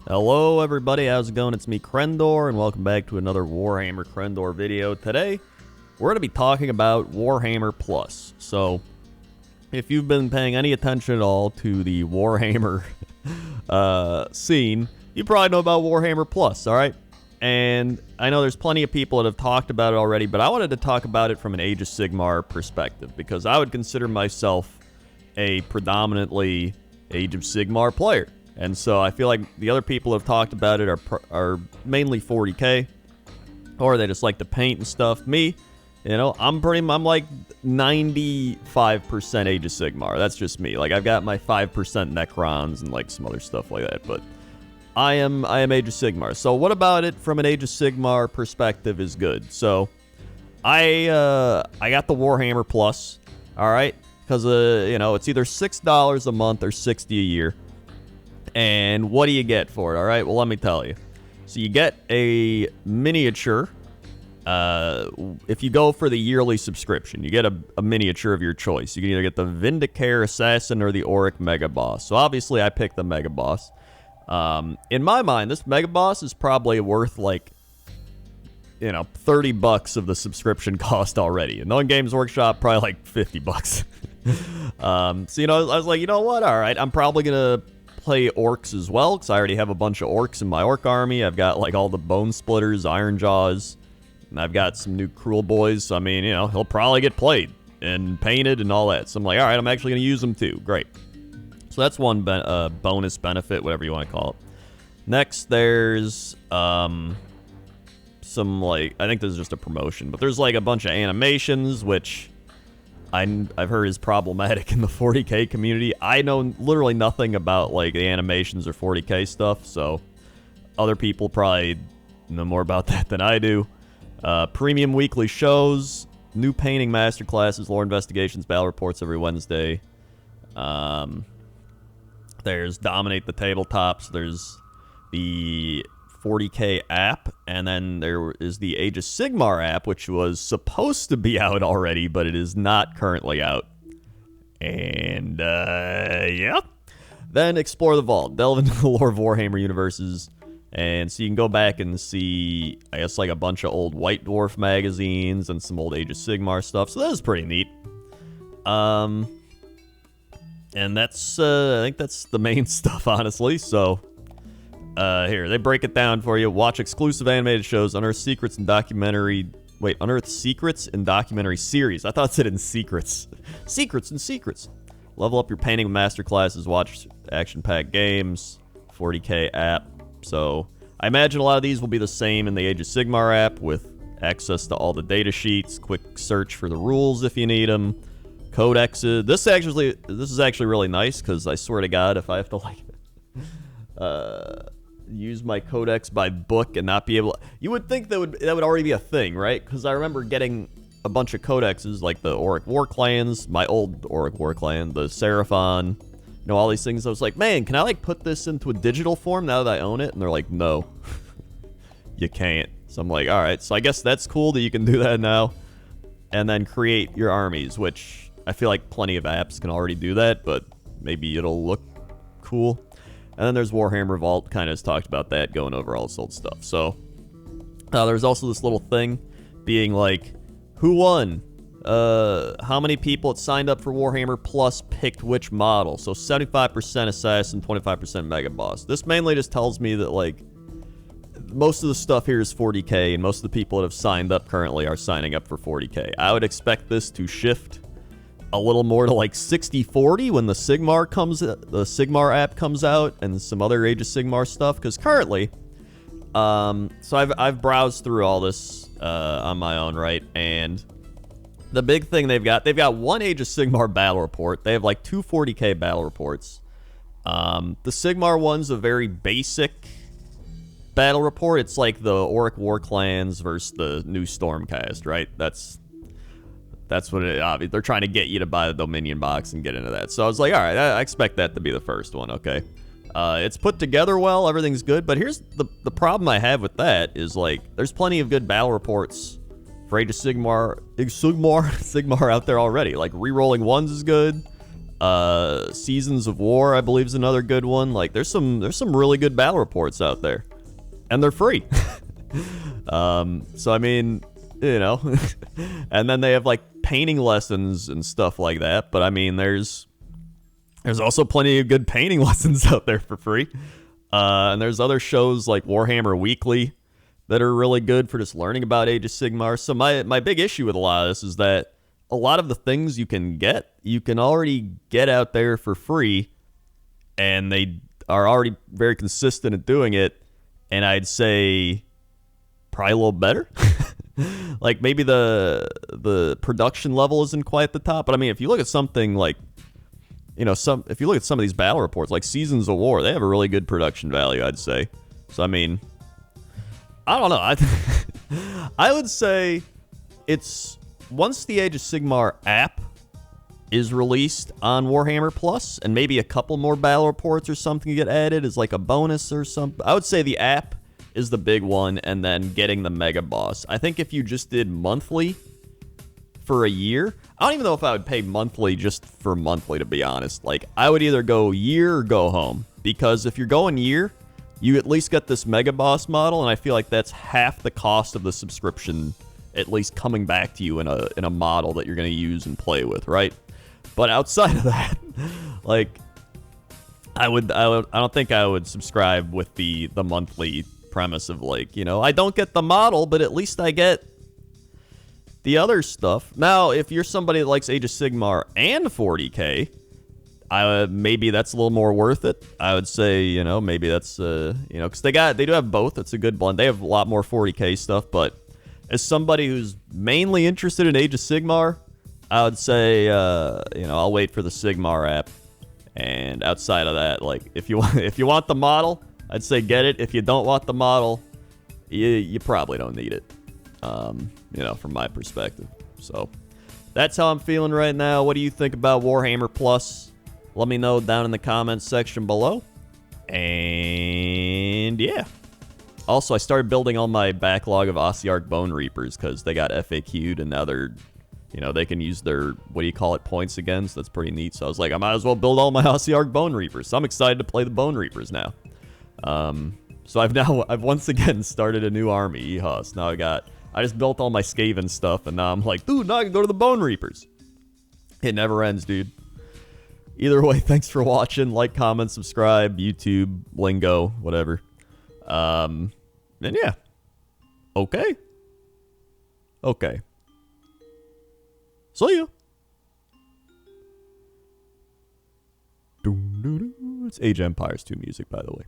Hello everybody, how's it going? It's me, Krendor, and welcome back to another Warhammer Krendor video. Today, we're going to be talking about Warhammer Plus. So, if you've been paying any attention at all to the Warhammer scene, you probably know about Warhammer Plus, alright? And I know there's plenty of people that have talked about it already, but I wanted to talk about it from an Age of Sigmar perspective, because I would consider myself a predominantly Age of Sigmar player. And so I feel like the other people who have talked about it are mainly 40k, or they just like to paint and stuff. Me, you know, I'm like 95% Age of Sigmar. That's just me. Like, I've got my 5% Necrons and like some other stuff like that, but I am Age of Sigmar. So what about it from an Age of Sigmar perspective is good. So I got the Warhammer Plus, all right, because you know, it's either $6 a month or $60 a year. And what do you get for it? All right, well, let me tell you. So you get a miniature. If you go for the yearly subscription, you get a miniature of your choice. You can either get the Vindicare Assassin or the Auric Mega Boss. So obviously, I picked the Mega Boss. In my mind, this Mega Boss is probably worth like, you know, $30 of the subscription cost already. And knowing Games Workshop, probably like $50. So, you know, I was like, you know what? All right, I'm probably gonna play orcs as well, because I already have a bunch of orcs in my orc army. I've got like all the Bone Splitters, Iron Jaws, and I've got some new Cruel Boys. So, I mean, you know, he'll probably get played and painted and all that. So I'm like, all right, I'm actually going to use them too. Great. So that's one bonus benefit, whatever you want to call it. Next, there's some, like, I think this is just a promotion, but there's like a bunch of animations, which I've heard is problematic in the 40k community. I know literally nothing about like the animations or 40k stuff, so other people probably know more about that than I do. Premium weekly shows, new painting masterclasses, lore investigations, battle reports every Wednesday. There's Dominate the Tabletops. There's the 40k app, and then there is the Age of Sigmar app, which was supposed to be out already, but it is not currently out. And yeah. Then Explore the Vault, delve into the lore of Warhammer universes, and so you can go back and see, I guess, like a bunch of old White Dwarf magazines and some old Age of Sigmar stuff. So that is pretty neat. And that's I think that's the main stuff, honestly. So here, they break it down for you. Watch exclusive animated shows, Unearth Secrets and documentary... Wait, Unearth Secrets and documentary series. I thought it said in secrets. Secrets and secrets. Level up your painting masterclasses, watch action-packed games, 40k app. So, I imagine a lot of these will be the same in the Age of Sigmar app, with access to all the data sheets, quick search for the rules if you need them, codexes. This is actually really nice, because I swear to God, if I have to, like... use my codex by book and not be able to, you would think that would already be a thing, right? Because I remember getting a bunch of codexes, like the Auric War Clans, my old Auric War Clan, the Seraphon, you know, all these things. I was like, man, can I like put this into a digital form now that I own it? And they're like, no, you can't. So I'm like, all right, so I guess that's cool that you can do that now. And then create your armies, which I feel like plenty of apps can already do that, but maybe it'll look cool. And then there's Warhammer Vault, kind of has talked about that, going over all this old stuff. So, there's also this little thing being like, who won? How many people that signed up for Warhammer Plus picked which model? So 75% Assassin, 25% Mega Boss. This mainly just tells me that, like, most of the stuff here is 40k, and most of the people that have signed up currently are signing up for 40k. I would expect this to shift a little more to like 60-40 when the Sigmar app comes out, and some other Age of Sigmar stuff, because currently, so I've browsed through all this on my own, right? And the big thing they've got one Age of Sigmar battle report. They have like two 40k battle reports. The Sigmar one's a very basic battle report. It's like the Auric War Clans versus the new Stormcast, right? That's what it, they're trying to get you to buy the Dominion box and get into that. So I was like, all right, I expect that to be the first one, okay? It's put together well, everything's good, but here's the problem I have with that is, like, there's plenty of good battle reports for Age of Sigmar out there already. Like, rerolling ones is good. Seasons of War, I believe, is another good one. Like, there's some really good battle reports out there, and they're free. So I mean, you know, and then they have like painting lessons and stuff like that. But I mean, there's also plenty of good painting lessons out there for free. And there's other shows like Warhammer Weekly that are really good for just learning about Age of Sigmar. So my big issue with a lot of this is that a lot of the things you can already get out there for free, and they are already very consistent at doing it. And I'd say probably a little better. Like, maybe the production level isn't quite at the top, but I mean, if you look at something like, you know, if you look at some of these battle reports, like Seasons of War, they have a really good production value, I'd say. So I mean, I don't know. I would say it's, once the Age of Sigmar app is released on Warhammer Plus, and maybe a couple more battle reports or something get added as like a bonus or something, I would say the app is the big one, and then getting the Mega Boss. I think if you just did monthly for a year, I don't even know if I would pay monthly just for monthly, to be honest. Like, I would either go year or go home, because if you're going year, you at least get this Mega Boss model, and I feel like that's half the cost of the subscription, at least coming back to you in a model that you're going to use and play with, right? But outside of that, like, I don't think I would subscribe with the monthly premise of, like, you know, I don't get the model, but at least I get the other stuff. Now, if you're somebody that likes Age of Sigmar and 40K, maybe that's a little more worth it. I would say, you know, maybe that's, you know, because they do have both. It's a good blend. They have a lot more 40K stuff, but as somebody who's mainly interested in Age of Sigmar, I would say, you know, I'll wait for the Sigmar app. And outside of that, like, if you want the model, I'd say get it. If you don't want the model, you probably don't need it. You know, from my perspective. So that's how I'm feeling right now. What do you think about Warhammer Plus? Let me know down in the comments section below. And yeah. Also, I started building on my backlog of Ossiarch Bone Reapers because they got FAQ'd, and now they're, you know, they can use their, what do you call it, points again. So that's pretty neat. So I was like, I might as well build all my Ossiarch Bone Reapers. So I'm excited to play the Bone Reapers now. So I've once again started a new army. Yeehaw. So now I just built all my Skaven stuff, and now I'm like, dude, now I can go to the Bone Reapers. It never ends, dude. Either way, thanks for watching. Like, comment, subscribe, YouTube, lingo, whatever. And yeah. Okay. See ya. It's Age of Empires 2 music, by the way.